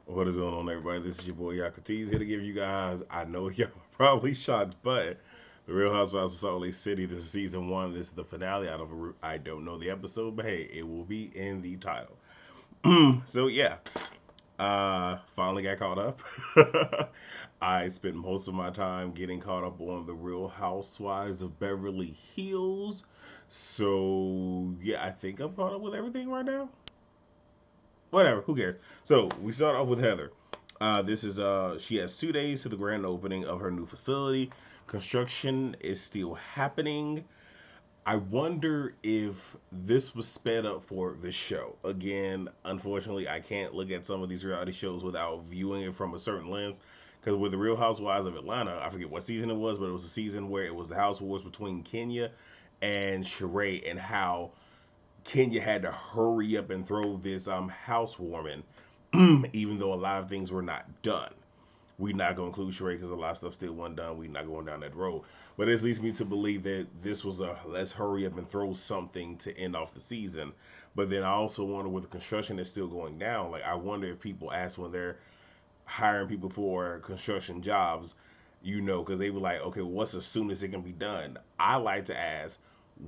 What is going on, everybody? This is your boy Yakutis here to give you guys. I know y'all probably shocked, but the Real Housewives of Salt Lake City. This is season one. This is the finale. I don't know the episode, but hey, it will be in the title. So yeah, finally got caught up. I spent most of my time getting caught up on the Real Housewives of Beverly Hills. So yeah, I think I'm caught up with everything right now. Whatever, who cares? So we start off with Heather. This is she has 2 days to the grand opening of her new facility. Construction is still happening. I wonder if this was sped up for the show. Again, unfortunately, I can't look at some of these reality shows without viewing it from a certain lens. Because with the Real Housewives of Atlanta, I forget what season it was, but it was a season where it was the house wars between Kenya and Sheree, and how Kenya had to hurry up and throw this housewarming, even though a lot of things were not done. We're not going to include Sheree because a lot of stuff still wasn't done. We're not going down that road. But this leads me to believe that this was a let's hurry up and throw something to end off the season. But then I also wonder with the construction that's still going down, like I wonder if people ask when they're hiring people for construction jobs, because they were like, okay, well, what's the soonest it can be done? I like to ask,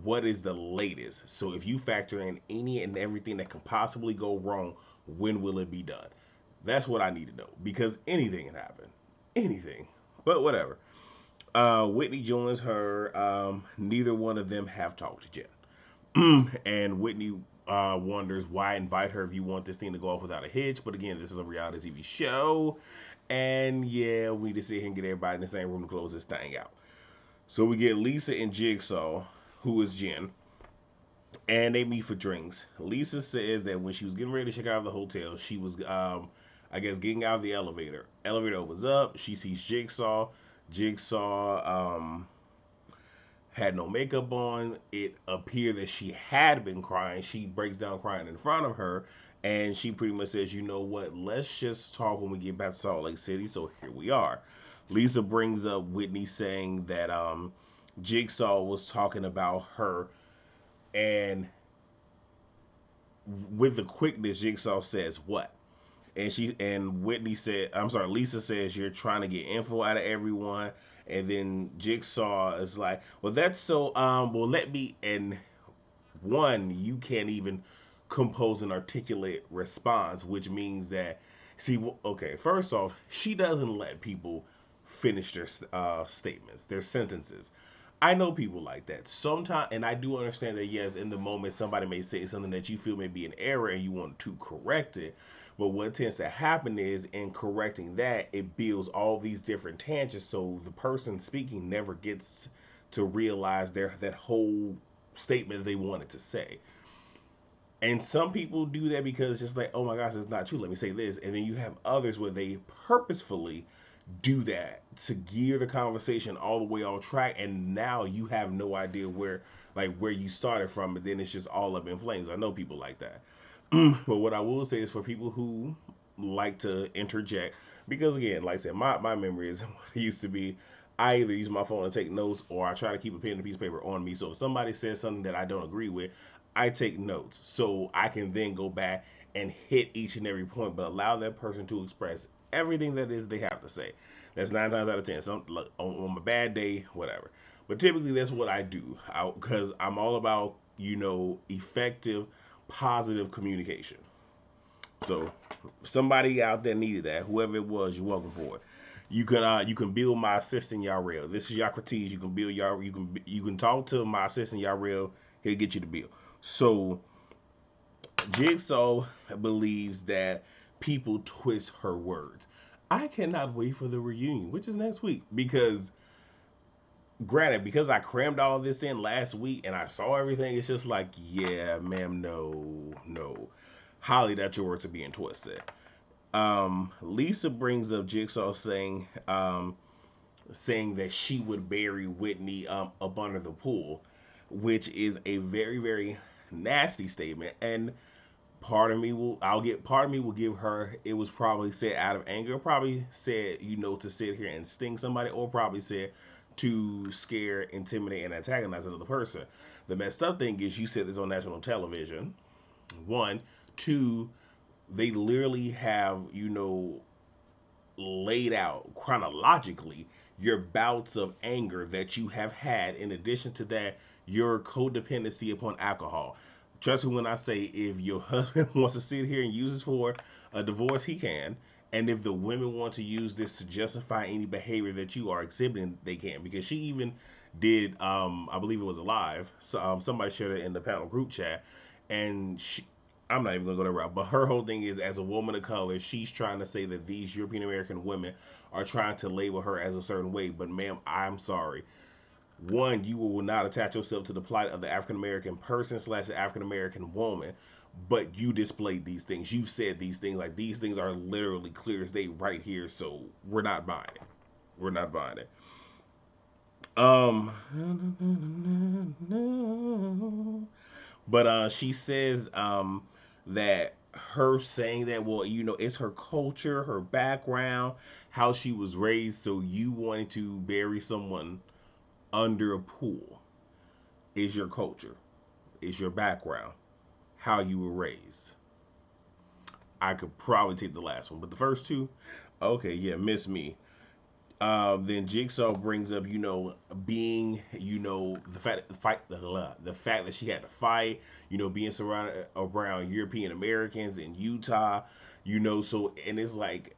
what is the latest? So if you factor in any and everything that can possibly go wrong, when will it be done? That's what I need to know because anything can happen. Anything. But whatever. Whitney joins her. Neither one of them have talked to Jen. And Whitney wonders why invite her if you want this thing to go off without a hitch. But again, this is a reality TV show. And yeah, we need to sit here and get everybody in the same room to close this thing out. So we get Lisa and Jigsaw, who is Jen, and they meet for drinks. Lisa says that when she was getting ready to check out of the hotel, she was, I guess, getting out of the elevator. Elevator opens up. She sees Jigsaw. Jigsaw had no makeup on. It appeared that she had been crying. She breaks down crying in front of her, and she pretty much says, "You know what? Let's just talk when we get back to Salt Lake City." So here we are. Lisa brings up Whitney saying that Jigsaw was talking about her, and with the quickness, Jigsaw says what? And Whitney said, I'm sorry, Lisa says you're trying to get info out of everyone. And then Jigsaw is like, well, that's so well let me, and one, you can't even compose an articulate response, which means that, see, okay, first off, she doesn't let people finish their statements, their sentences. I know people like that sometimes, and I do understand that, yes, in the moment somebody may say something that you feel may be an error and you want to correct it. But what tends to happen is, in correcting that, it builds all these different tangents, so the person speaking never gets to realize that whole statement they wanted to say. And some people do that because it's just like, oh my gosh, it's not true. Let me say this. And then you have others where they purposefully do that to gear the conversation all the way on track. And now you have no idea where you started from. But then it's just all up in flames. I know people like that. But what I will say is for people who like to interject, because again, like I said, my memory is what it used to be. I either use my phone to take notes or I try to keep a pen and a piece of paper on me. So if somebody says something that I don't agree with, I take notes so I can then go back and hit each and every point, but allow that person to express everything that is they have to say. That's 9 times out of 10. Some look, on a bad day, whatever. But typically, that's what I do because I'm all about effective, positive communication. So somebody out there needed that. Whoever it was, you're welcome for it. You can build my assistant Yarrell. This is Yocrates. You can build you can talk to my assistant Yarrell. He'll get you the bill. So Jigsaw believes that people twist her words. I cannot wait for the reunion, which is next week, because granted, because I crammed all this in last week and I saw everything, it's just like, yeah, ma'am, no, no. Highly that your words are being twisted. Lisa brings up Jigsaw saying that she would bury Whitney up under the pool, which is a very, very nasty statement. And part of me will give her, it was probably said out of anger, probably said, to sit here and sting somebody, or probably said to scare, intimidate, and antagonize another person. The messed up thing is you said this on national television. One, two, they literally have, laid out chronologically your bouts of anger that you have had. In addition to that, your codependency upon alcohol. Trust me when I say, if your husband wants to sit here and use this for a divorce, he can. And if the women want to use this to justify any behavior that you are exhibiting, they can. Because she even did, I believe it was a live. So, somebody shared it in the panel group chat, and I'm not even gonna go that route. But her whole thing is, as a woman of color, she's trying to say that these European American women are trying to label her as a certain way. But ma'am, I'm sorry. One, you will not attach yourself to the plight of the African American person slash the African American woman, but you displayed these things. You've said these things. Like, these things are literally clear as day right here. So we're not buying it. We're not buying it. Um, but she says that her saying that, well, it's her culture, her background, how she was raised. So you wanted to bury someone under a pool is your culture, is your background, how you were raised. I could probably take the last one, but the first two, okay, yeah, miss me. Then Jigsaw brings up, being, the fact the fact that she had to fight, being surrounded around European Americans in Utah, so, and it's like,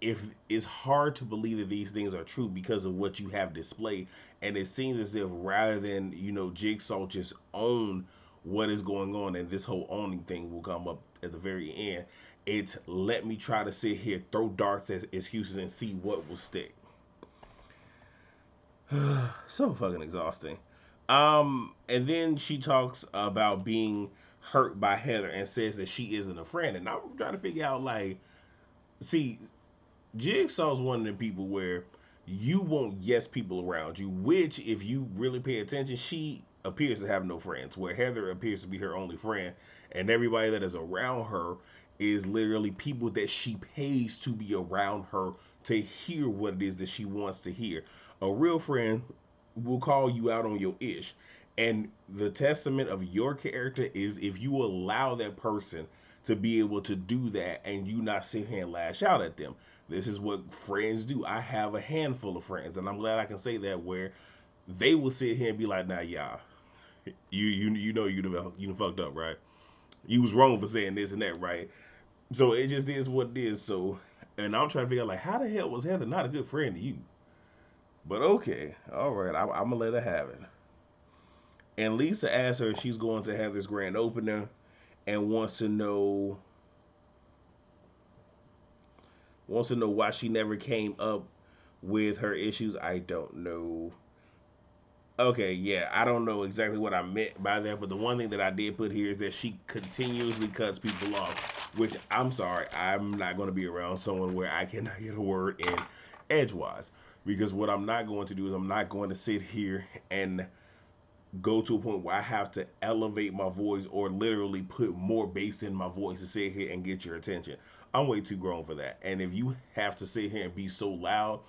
if it's hard to believe that these things are true because of what you have displayed, and it seems as if rather than, Jigsaw just own what is going on, and this whole owning thing will come up at the very end. It's, let me try to sit here, throw darts as excuses, and see what will stick. So fucking exhausting. And then she talks about being hurt by Heather and says that she isn't a friend. And I'm trying to figure out, like, see, Jigsaw's one of the people where you want yes people around you, which, if you really pay attention, she appears to have no friends, where Heather appears to be her only friend, and everybody that is around her is literally people that she pays to be around her to hear what it is that she wants to hear. A real friend will call you out on your ish. And the testament of your character is if you allow that person to be able to do that and you not sit here and lash out at them. This is what friends do. I have a handful of friends, and I'm glad I can say that, where they will sit here and be like, "Nah, y'all, you done fucked up, right? You was wrong for saying this and that, right?" So it just is what it is. So, and I'm trying to figure out, like, how the hell was Heather not a good friend to you? But okay, all right, I'm gonna let her have it. And Lisa asks her if she's going to have this grand opener, and wants to know why she never came up with her issues. I don't know. Okay, yeah, I don't know exactly what I meant by that, but the one thing that I did put here is that she continuously cuts people off, which, I'm sorry, I'm not going to be around someone where I cannot get a word in edgewise. Because what I'm not going to do is, I'm not going to sit here and go to a point where I have to elevate my voice or literally put more bass in my voice to sit here and get your attention. I'm way too grown for that. And if you have to sit here and be so loud,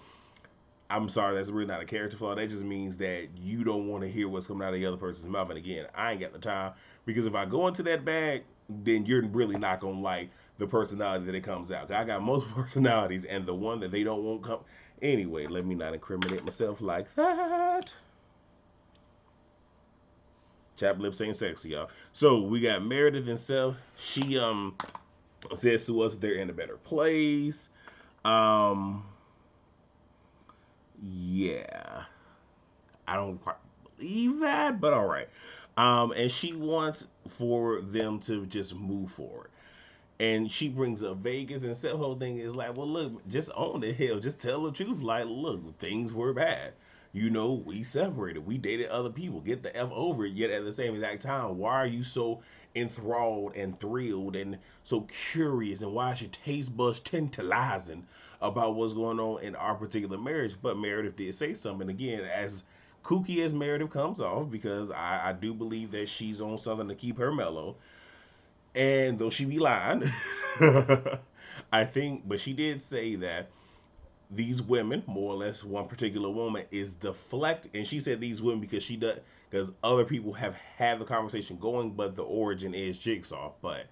I'm sorry, that's really not a character flaw. That just means that you don't want to hear what's coming out of the other person's mouth. And again, I ain't got the time, because if I go into that bag, then you're really not gonna like the personality that it comes out. I got multiple personalities, and the one that they don't want come. Anyway, let me not incriminate myself like that. Chap lips ain't sexy, y'all. So we got Meredith and Seth. She says to us they're in a better place. Um, yeah. I don't quite believe that, but all right. And she wants for them to just move forward. And she brings up Vegas, and Seth's whole thing is like, well, look, just own the hell. Just tell the truth. Like, look, things were bad. We separated. We dated other people. Get the F over it. Yet at the same exact time, why are you so enthralled and thrilled and so curious? And why is your taste buds tantalizing about what's going on in our particular marriage? But Meredith did say something, again, as kooky as Meredith comes off, because I do believe that she's on something to keep her mellow. And though she be lying, I think, but she did say that these women, more or less one particular woman, is deflect. And she said these women because she does, because other people have had the conversation going, but the origin is Jigsaw. But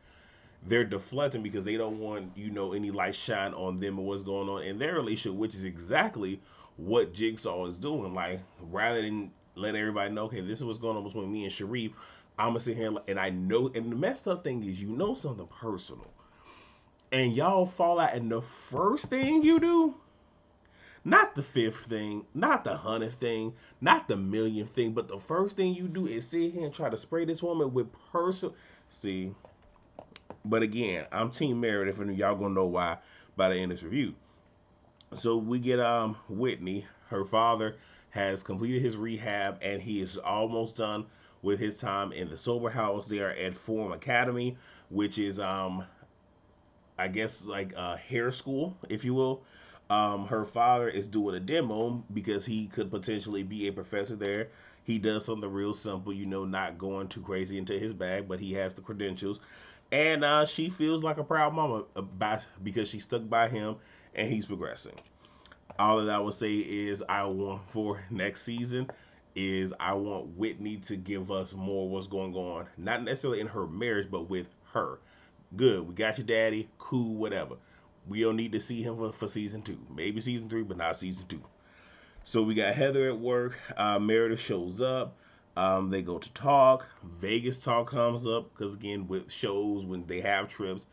they're deflecting because they don't want any light shine on them and what's going on in their relationship, which is exactly what Jigsaw is doing. Like, rather than let everybody know, okay, this is what's going on between me and Sharif, I'm gonna sit here and I know. And the messed up thing is, something personal, and y'all fall out, and the first thing you do, not the fifth thing, not the 100th thing, not the millionth thing, but the first thing you do is sit here and try to spray this woman with personal. See, but again, I'm Team Meredith, and y'all gonna know why by the end of this review. So we get Whitney. Her father has completed his rehab, and he is almost done with his time in the sober house there at Forum Academy, which is I guess like a hair school, if you will. Her father is doing a demo because he could potentially be a professor there. He does something real simple, not going too crazy into his bag, but he has the credentials. And she feels like a proud mama because she stuck by him and he's progressing. All that I would say is I want for next season is I want Whitney to give us more what's going on, not necessarily in her marriage, but with her. Good, we got your daddy, cool, whatever. We don't need to see him for season 2. Maybe season 3, but not season 2. So we got Heather at work. Meredith shows up. They go to talk. Vegas talk comes up because, again, with shows, when they have trips,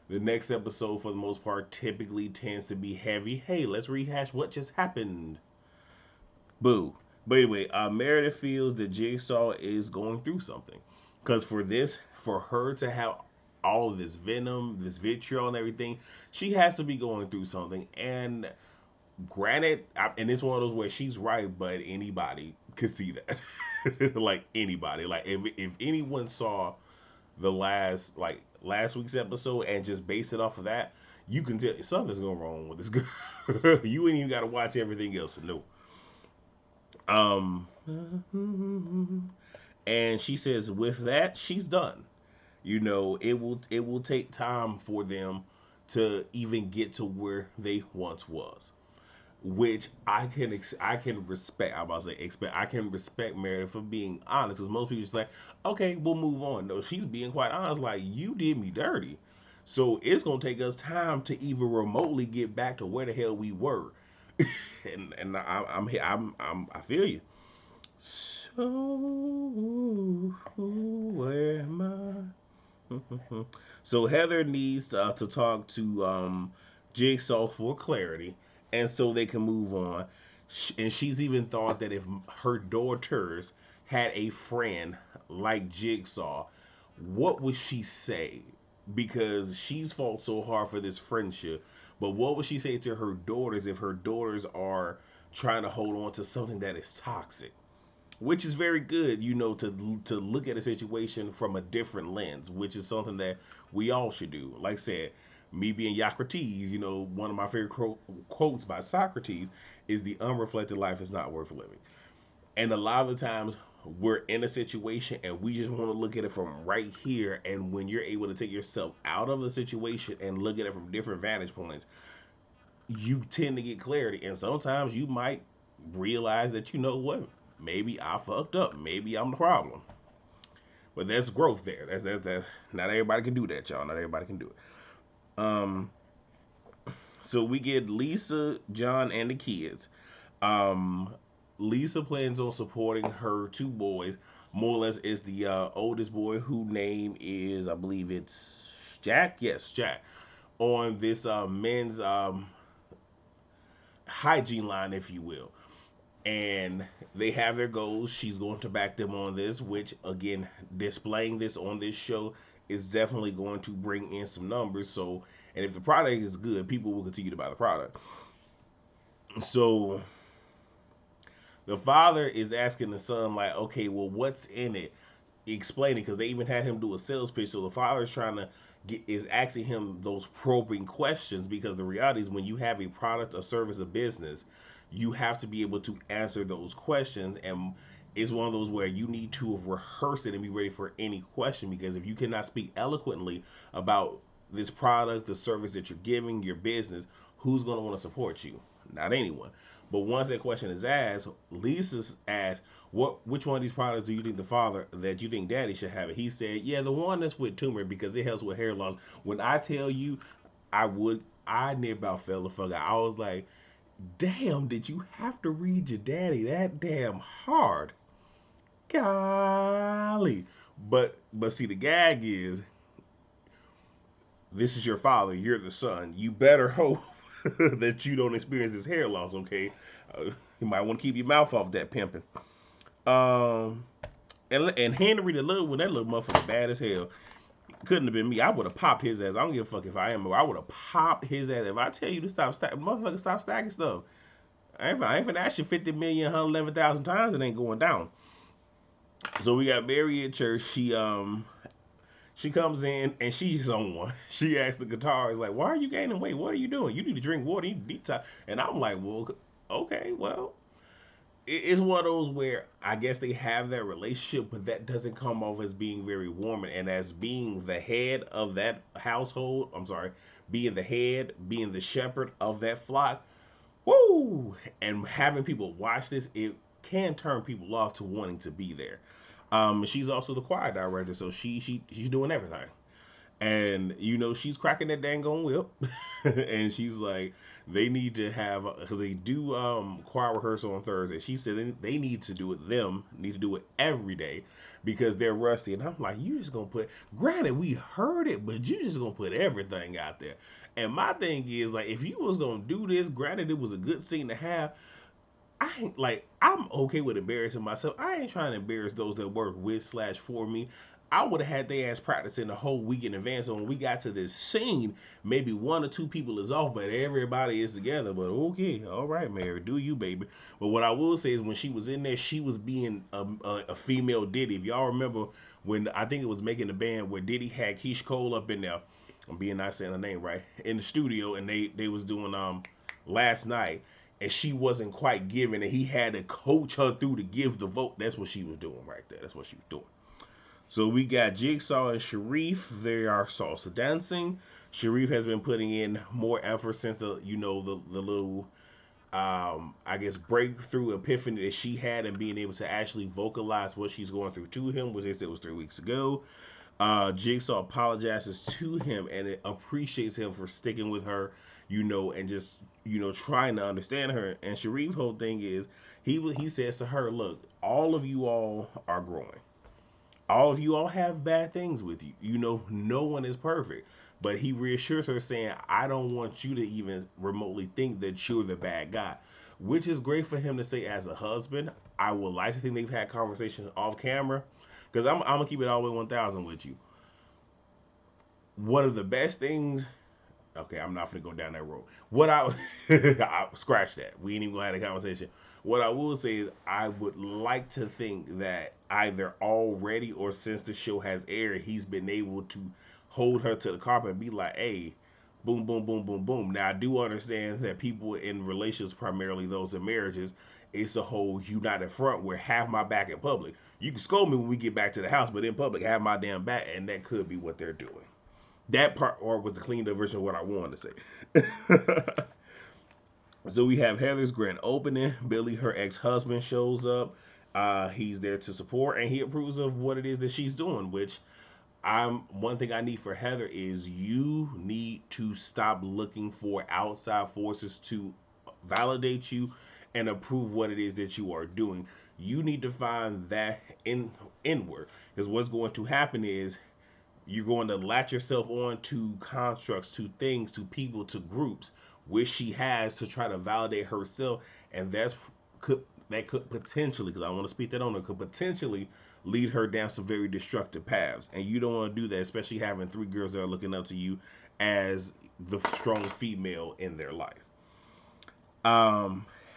the next episode, for the most part, typically tends to be heavy. Hey, let's rehash what just happened. Boo. But anyway, Meredith feels that Jigsaw is going through something. Because for her to have all of this venom, this vitriol, and everything, she has to be going through something. And granted, and it's one of those where she's right, but anybody could see that. Like anybody. Like if anyone saw the last week's episode and just based it off of that, you can tell something's going wrong with this girl. You ain't even got to watch everything else. No. Um, and she says with that, she's done. It will take time for them to even get to where they once was, which I can respect. I'm about to say expect. I can respect Meredith for being honest, because most people just like, okay, we'll move on. No, she's being quite honest. Like, you did me dirty, so it's gonna take us time to even remotely get back to where the hell we were. And I feel you. So where am I? So Heather needs to talk to Jigsaw for clarity, and so they can move on. And she's even thought that if her daughters had a friend like Jigsaw, what would she say? Because she's fought so hard for this friendship, but what would she say to her daughters if her daughters are trying to hold on to something that is toxic? Which is very good, to look at a situation from a different lens, which is something that we all should do. Like I said, me being Socrates, one of my favorite quotes by Socrates is, "The unreflected life is not worth living." And a lot of the times we're in a situation and we just want to look at it from right here. And when you're able to take yourself out of the situation and look at it from different vantage points, you tend to get clarity. And sometimes you might realize that, what, maybe I fucked up. Maybe I'm the problem. But there's growth there. That's not everybody can do that, y'all. Not everybody can do it. So we get Lisa, John, and the kids. Um, Lisa plans on supporting her two boys. More or less is the oldest boy, whose name is, I believe it's Jack. Yes, Jack. On this men's hygiene line, if you will. And they have their goals. She's going to back them on this, which, again, displaying this on this show is definitely going to bring in some numbers. So, and if the product is good, people will continue to buy the product. So the father is asking the son, like, okay, well, what's in it? Explaining, because they even had him do a sales pitch. So the father is trying to is asking him those probing questions, because the reality is, when you have a product, a service, a business, you have to be able to answer those questions. And it's one of those where you need to rehearse it and be ready for any question, because if you cannot speak eloquently about this product, the service that you're giving, your business, who's going to want to support you? not anyone. But once that question is asked, Lisa's asked, which one of these products do you think the father that you think daddy should have it? He said, yeah, the one that's with turmeric because it helps with hair loss. When I tell you, I near about fell the fuck out. I was like, damn, did you have to read your daddy that damn hard? Golly. But see, the gag is, this is your father, you're the son. You better hope that you don't experience this hair loss, okay? You might want to keep your mouth off that pimping. Um, and Henry the little one, that little motherfucker bad as hell. Couldn't have been me. I would have popped his ass. I don't give a fuck if I am. I would have popped his ass. If I tell you to stop stacking, motherfucker, stop stacking stuff. I ain't finna ask you 50 million, 111,000 times. It ain't going down. So we got Mary at church. She comes in and she's on one. She asks the guitarist, like, why are you gaining weight? What are you doing? You need to drink water. You need to detox. And I'm like, well, okay, well, it's one of those where I guess they have that relationship, but that doesn't come off as being very warm. And as being the head of that household, I'm sorry, being the head, being the shepherd of that flock, woo! And having people watch this, it can turn people off to wanting to be there. She's also the choir director, so she's doing everything. And she's cracking that dang on whip, and she's like, they need to have because they do choir rehearsal on Thursday. She said they need to do it. Them need to do it every day because they're rusty. And I'm like, you just gonna put? Granted, we heard it, but you just gonna put everything out there. And my thing is like, if you was gonna do this, granted it was a good scene to have. I ain't like I'm okay with embarrassing myself. I ain't trying to embarrass those that work with slash for me. I would have had their ass practicing the whole week in advance. So when we got to this scene, maybe one or two people is off, but everybody is together. But okay, all right, Mary, do you, baby? But what I will say is when she was in there, she was being a female Diddy. If y'all remember when I think it was making the band where Diddy had Keish Cole up in there. I'm being not saying her name right in the studio, and they was doing last night, and she wasn't quite giving, and he had to coach her through to give the vote. That's what she was doing right there. That's what she was doing. So we got Jigsaw and Sharif. They are salsa dancing. Sharif has been putting in more effort since the little I guess breakthrough epiphany that she had and being able to actually vocalize what she's going through to him, which they said was 3 weeks ago. Jigsaw apologizes to him and it appreciates him for sticking with her, and just trying to understand her. And Sharif's whole thing is he says to her, look, all of you all are growing. All of you all have bad things with you. No one is perfect. But he reassures her saying, I don't want you to even remotely think that you're the bad guy. Which is great for him to say as a husband. I would like to think they've had conversations off camera. Because I'm going to keep it all the way 1,000 with you. One of the best things. Okay, I'm not going to go down that road. I scratch that. We ain't even going to have a conversation. What I will say is I would like to think that either already or since the show has aired, he's been able to hold her to the carpet and be like, hey, boom, boom, boom, boom, boom. Now, I do understand that people in relations, primarily those in marriages, it's a whole united front where have my back in public. You can scold me when we get back to the house, but in public, have my damn back, and that could be what they're doing. That part, or was the cleaned up version of what I wanted to say. So we have Heather's grand opening. Billy, her ex-husband, shows up. He's there to support, and he approves of what it is that she's doing. Which one thing I need for Heather is you need to stop looking for outside forces to validate you and approve what it is that you are doing. You need to find that inward, because what's going to happen is you're going to latch yourself on to constructs, to things, to people, to groups, which she has to try to validate herself, and that could potentially, because I want to speak that on her, could potentially lead her down some very destructive paths, and you don't want to do that, especially having 3 girls that are looking up to you as the strong female in their life.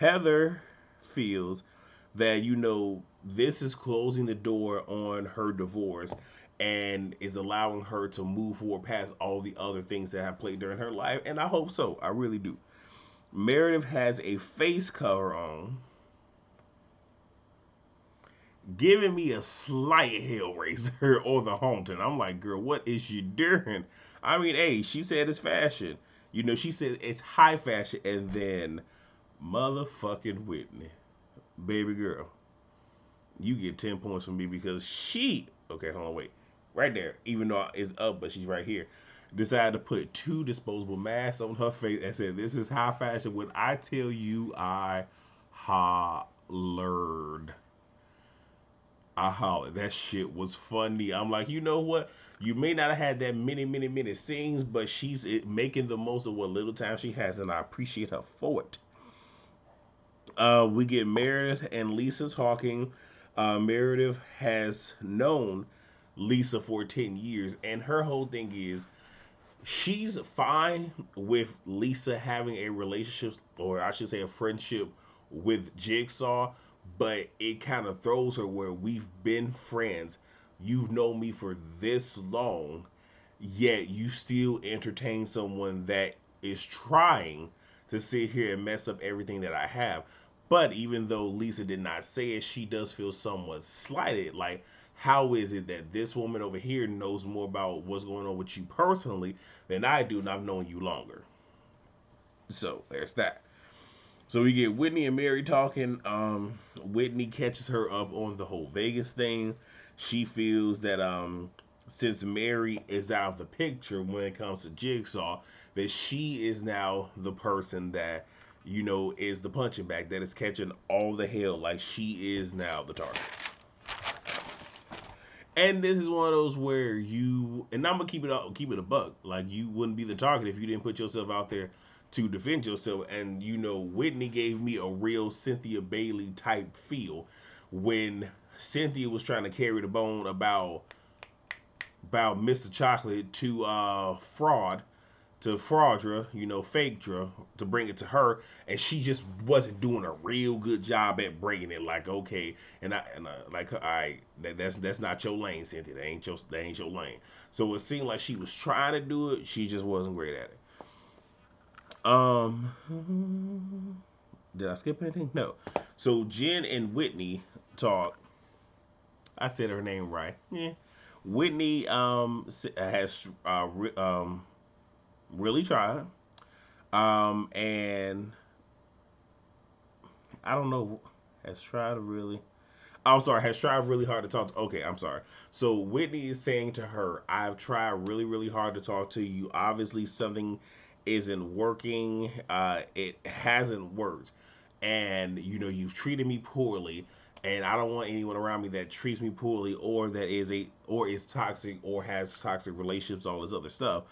Heather feels that this is closing the door on her divorce and is allowing her to move forward past all the other things that have played during her life. And I hope so. I really do. Meredith has a face cover on, giving me a slight Hellraiser or the Haunting. I'm like, girl, what is she doing? I mean, hey, she said it's fashion. She said it's high fashion. And then Motherfucking Whitney. Baby girl, you get 10 points from me because she, okay, hold on, wait. Right there, even though it's up, but she's right here, decided to put two disposable masks on her face and said, "This is high fashion." When I tell you, I hollered. I hollered. That shit was funny. I'm like, you know what? You may not have had that many scenes, but she's making the most of what little time she has, and I appreciate her for it. We get Meredith and Lisa talking. Meredith has known Lisa for 10 years, and her whole thing is she's fine with Lisa having a relationship, or I should say a friendship with Jigsaw, but it kind of throws her where we've been friends. You've known me for this long, yet you still entertain someone that is trying to sit here and mess up everything that I have. But even though Lisa did not say it, she does feel somewhat slighted. Like, how is it that this woman over here knows more about what's going on with you personally than I do, and I've known you longer? So there's that. So we get Whitney and Mary talking. Whitney catches her up on the whole Vegas thing. She feels that since Mary is out of the picture when it comes to Jigsaw, that she is now the person that is the punching bag that is catching all the hell. Like she is now the target. And this is one of those where and I'm gonna keep it a buck. Like you wouldn't be the target if you didn't put yourself out there to defend yourself. And Whitney gave me a real Cynthia Bailey type feel when Cynthia was trying to carry the bone about Mr. Chocolate to fraud to Fraudra, Fake to bring it to her, and she just wasn't doing a real good job at bringing it. Like, okay, and I like, all right, that's not your lane, Cynthia. That ain't your lane. So it seemed like she was trying to do it, she just wasn't great at it. Did I skip anything? No. So Jen and Whitney talk. I said her name right. Yeah. Whitney has really tried. And I don't know, has tried really. I'm sorry, has tried really hard to talk to. Okay, I'm sorry. So Whitney is saying to her, I've tried really, really hard to talk to you. Obviously, something isn't working. It hasn't worked. And, you've treated me poorly. And I don't want anyone around me that treats me poorly or is toxic or has toxic relationships, all this other stuff.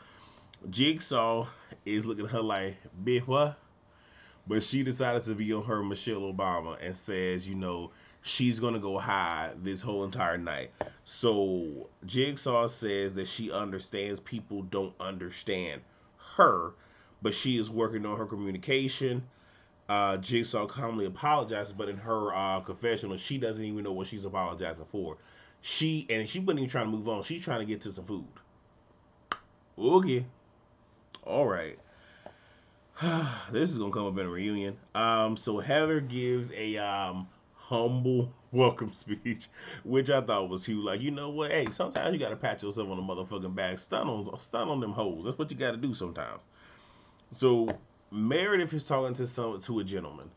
Jigsaw is looking at her like, bitch, what? But she decided to be on her Michelle Obama and says, she's gonna go high this whole entire night. So Jigsaw says that she understands people don't understand her, but she is working on her communication. Jigsaw calmly apologizes, but in her confessional, she doesn't even know what she's apologizing for. She wasn't even trying to move on. She's trying to get to some food. Okay, all right. This is gonna come up in a reunion. So Heather gives a humble welcome speech, which I thought was huge. Like, you know what? Hey, sometimes you gotta pat yourself on the motherfucking back, stun on them hoes. That's what you gotta do sometimes. So Meredith is talking to a gentleman.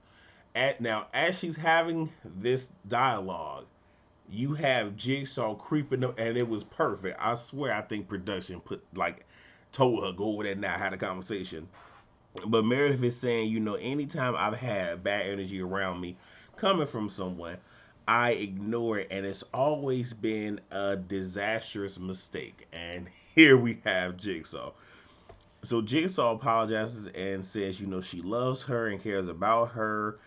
Now, as she's having this dialogue, you have Jigsaw creeping up, and it was perfect. I swear, I think production told her go over there now, had a conversation. But Meredith is saying, anytime I've had bad energy around me coming from someone, I ignore it, and it's always been a disastrous mistake. And here we have Jigsaw. So Jigsaw apologizes and says, she loves her and cares about her.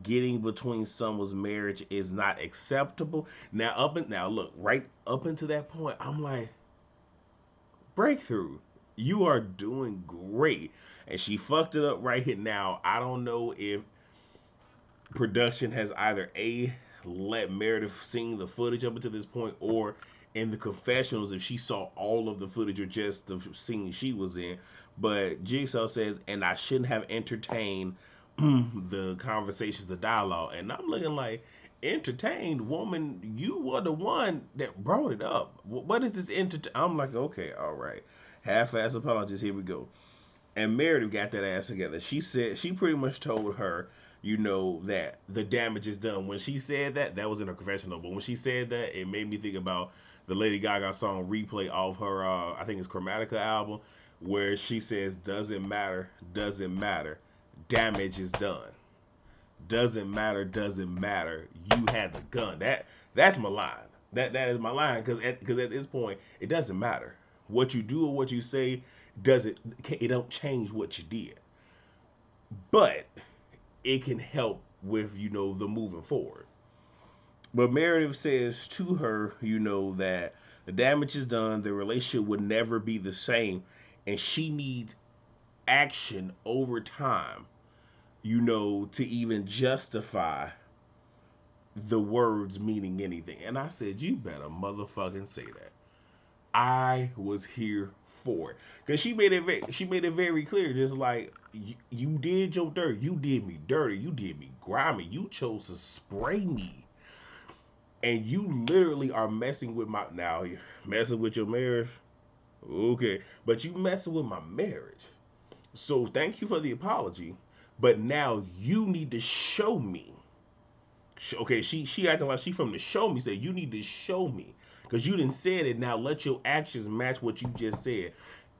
Getting between someone's marriage is not acceptable. Now look, right up until that point, I'm like, breakthrough. You are doing great. And she fucked it up right here. Now, I don't know if production has either let Meredith sing the footage up until this point, or in the confessionals if she saw all of the footage or just the scene she was in. But Jigsaw says, and I shouldn't have entertained the conversations, the dialogue. And I'm looking like, entertained, woman, you were the one that brought it up. What is this I'm like, okay, all right. Half-ass apologies, here we go. And Meredith got that ass together. She said she pretty much told her, that the damage is done. When she said that, that was in her confessional. But when she said that, it made me think about the Lady Gaga song "Replay" off her, I think it's Chromatica album, where she says, "Doesn't matter, doesn't matter, damage is done. Doesn't matter, doesn't matter. You had the gun." That's my line. That is my line because at this point, it doesn't matter what you do or what you say. It don't change what you did, but it can help with the moving forward. But Meredith says to her, that the damage is done, the relationship would never be the same, and she needs action over time, to even justify the words meaning anything. And I said, you better motherfucking say that. I was here for it because she made it very clear, just like you did your dirt, you did me dirty, you did me grimy, you chose to spray me, and you literally are messing with my now you're messing with your marriage, okay, but you messing with my marriage. So thank you for the apology, but now you need to show me. Okay, she acting like she from the show me. Said you need to show me because you didn't say it. Now let your actions match what you just said,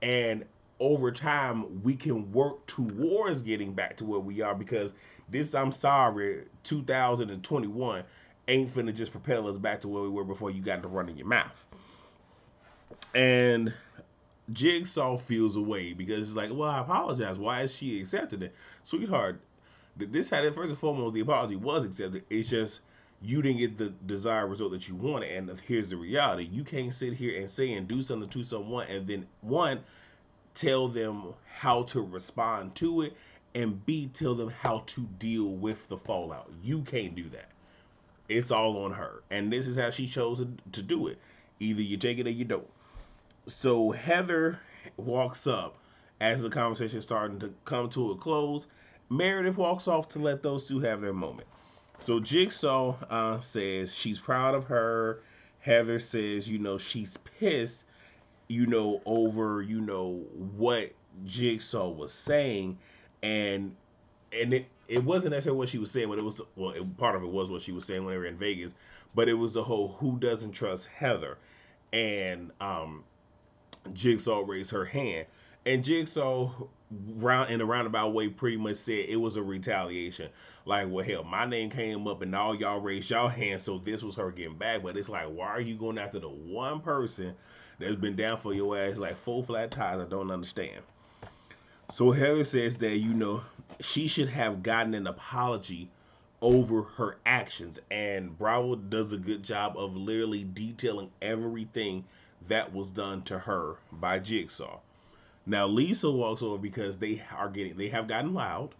and over time we can work towards getting back to where we are. Because this, I'm sorry, 2021 ain't finna just propel us back to where we were before you got to run in your mouth. And Jigsaw feels away because it's like, well, I apologize. Why is she accepting it, sweetheart? This had it first and foremost. The apology was accepted. It's just you didn't get the desired result that you wanted. And here's the reality: you can't sit here and say and do something to someone and then one tell them how to respond to it, and B tell them how to deal with the fallout. You can't do that. It's all on her, and this is how she chose to do it. Either you take it or you don't. So Heather walks up as the conversation is starting to come to a close. Meredith walks off to let those two have their moment. So Jigsaw says she's proud of her. Heather says, she's pissed, over, what Jigsaw was saying, and it wasn't necessarily what she was saying, but it was part of it was what she was saying when they were in Vegas, but it was the whole who doesn't trust Heather, and Jigsaw raised her hand, and Jigsaw round in a roundabout way pretty much said it was a retaliation. Like, well, hell, my name came up and all y'all raised y'all hands, so this was her getting back. But it's like, why are you going after the one person that's been down for your ass like four flat tires? I don't understand. So Heather says that she should have gotten an apology over her actions, and Bravo does a good job of literally detailing everything that was done to her by Jigsaw. Now Lisa walks over because they have gotten loud,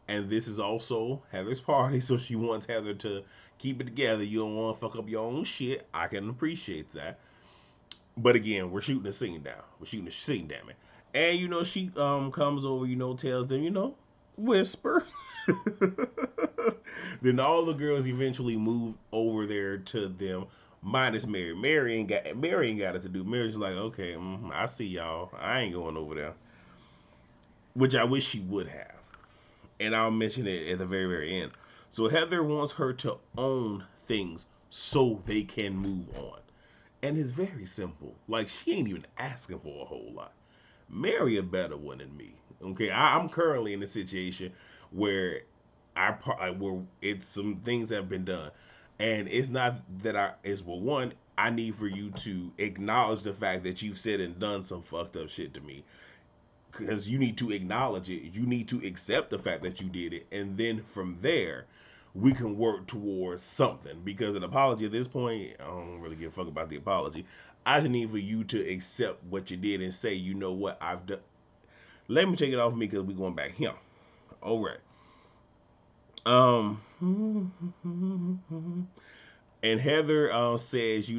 and this is also Heather's party, so she wants Heather to keep it together. You don't want to fuck up your own shit. I can appreciate that. But again, we're shooting the scene down. We're shooting the scene, damn it. And she comes over, tells them, whisper. Then all the girls eventually move over there to them, minus Mary. Mary ain't got it to do. Mary's like, okay, I see y'all. I ain't going over there, which I wish she would have. And I'll mention it at the very, very end. So Heather wants her to own things so they can move on. And it's very simple. Like, she ain't even asking for a whole lot. Marry a better one than me. Okay, I'm currently in a situation where where it's some things have been done, and it's not that it's, well, one, I need for you to acknowledge the fact that you've said and done some fucked up shit to me, because you need to acknowledge it. You need to accept the fact that you did it, and then from there, we can work towards something. Because an apology at this point, I don't really give a fuck about the apology. I just need for you to accept what you did and say, you know what, I've done. Let me take it off me because we're going back here. All right. Um, and Heather says,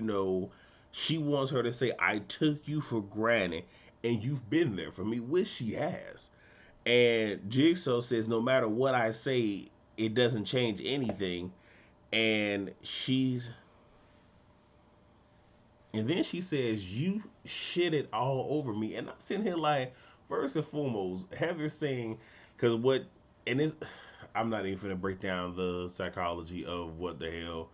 she wants her to say, I took you for granted and you've been there for me, which she has. And Jigsaw says, no matter what I say, it doesn't change anything. And then she says, you shit it all over me. And I'm sitting here like, first and foremost, Heather saying, because what, and this, I'm not even gonna break down the psychology of what the hell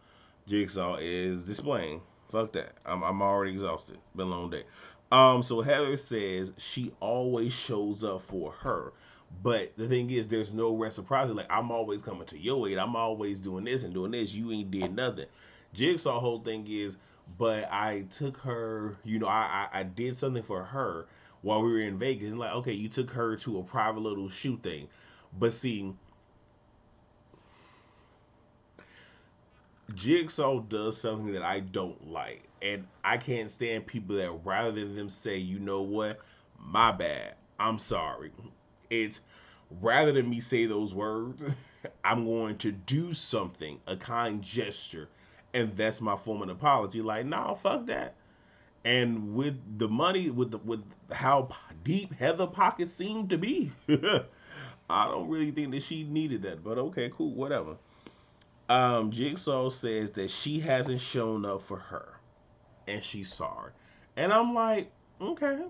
Jigsaw is displaying. Fuck that. I'm already exhausted. Been a long day. So Heather says she always shows up for her. But the thing is, there's no reciprocity. Like, I'm always coming to your aid. I'm always doing this and doing this. You ain't did nothing. Jigsaw whole thing is, but I took her, I did something for her while we were in Vegas. And like, okay, you took her to a private little shoot thing. But see, Jigsaw does something that I don't like. And I can't stand people that rather than them say, you know what, my bad, I'm sorry. It's rather than me say those words, I'm going to do something, a kind gesture, and that's my form of apology. Like, nah, fuck that. And with the money, with how deep Heather pockets seem to be, I don't really think that she needed that. But okay, cool, whatever. Jigsaw says that she hasn't shown up for her, and she's sorry. And I'm like, okay,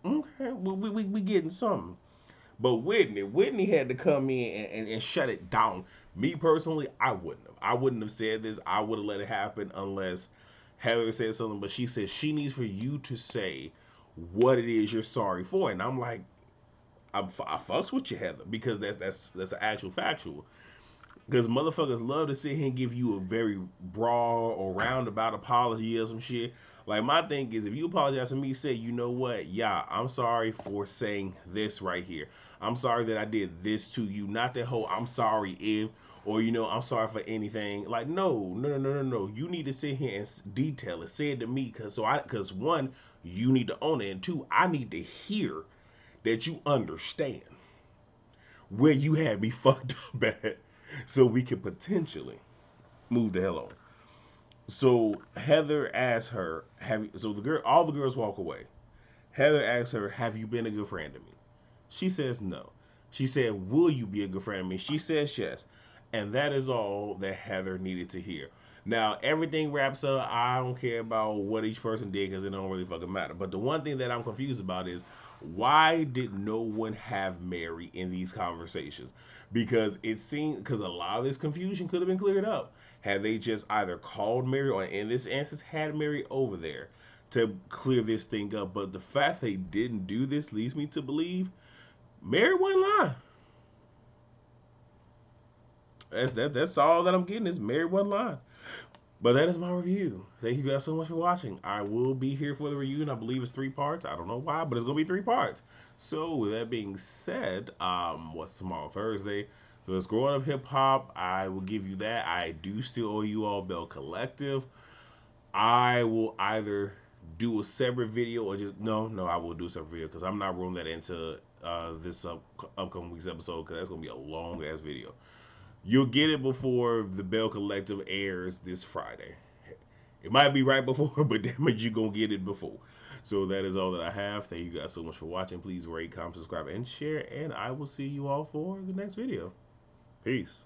okay, we getting something. But Whitney had to come in and shut it down. Me personally, I wouldn't have. I wouldn't have said this. I would have let it happen unless Heather said something. But she said she needs for you to say what it is you're sorry for. And I'm like, I fucks with you, Heather, because that's an actual factual. Because motherfuckers love to sit here and give you a very broad or roundabout apology or some shit. Like, my thing is, if you apologize to me, say, you know what, yeah, I'm sorry for saying this right here. I'm sorry that I did this to you. Not that whole I'm sorry if, or I'm sorry for anything. Like, no, no, no, no, no, no. You need to sit here and detail it. Say it to me, because one, you need to own it, and two, I need to hear that you understand where you had me fucked up at, so we can potentially move the hell on. So Heather asks her, "Have you?" So the girl, all the girls walk away. Heather asks her, "Have you been a good friend to me?" She says no. She said, "Will you be a good friend to me?" She says yes. And that is all that Heather needed to hear. Now, everything wraps up. I don't care about what each person did because it don't really fucking matter. But the one thing that I'm confused about is why did no one have Mary in these conversations? Because it seemed, because a lot of this confusion could have been cleared up had they just either called Mary or in this instance had Mary over there to clear this thing up. But the fact they didn't do this leads me to believe Mary wasn't lying. That's all that I'm getting is Mary wasn't lying. But that is my review. Thank you guys so much for watching. I will be here for the review, and I believe it's 3 parts. I don't know why, but it's gonna be 3 parts. So with that being said, what's tomorrow? Thursday. So it's growing up hip hop. I will give you that. I do still owe you all Bell Collective. I will either do a separate video or just no. I will do a separate video because I'm not rolling that into this upcoming week's episode because that's gonna be a long ass video. You'll get it before the Bell Collective airs this Friday. It might be right before, but damn it, you're going to get it before. So that is all that I have. Thank you guys so much for watching. Please rate, comment, subscribe, and share. And I will see you all for the next video. Peace.